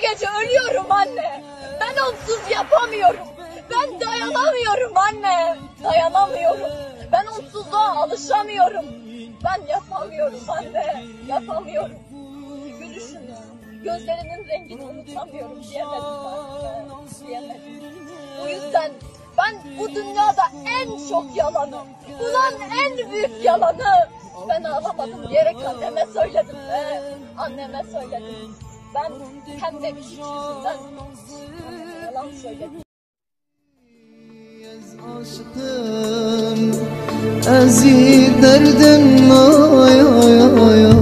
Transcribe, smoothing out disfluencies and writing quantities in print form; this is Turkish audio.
gece ölüyorum anne. Ben onsuz yapamıyorum. Ben dayanamıyorum anne. Dayanamıyorum. Ben onsuzluğa alışamıyorum. Ben yapamıyorum anne. Yapamıyorum. Gülüşünü, gözlerinin rengini unutamıyorum diyemedim anne. Diyemedim. Bu yüzden ben bu dünyada en çok yalanı, ulan en büyük yalanı ben ağlamadım diyerek anneme söyledim be. Anneme söyledim. Ben hem de küçük yüzünden yalan söyledim. Aşkım ezir derdin ay ay ay.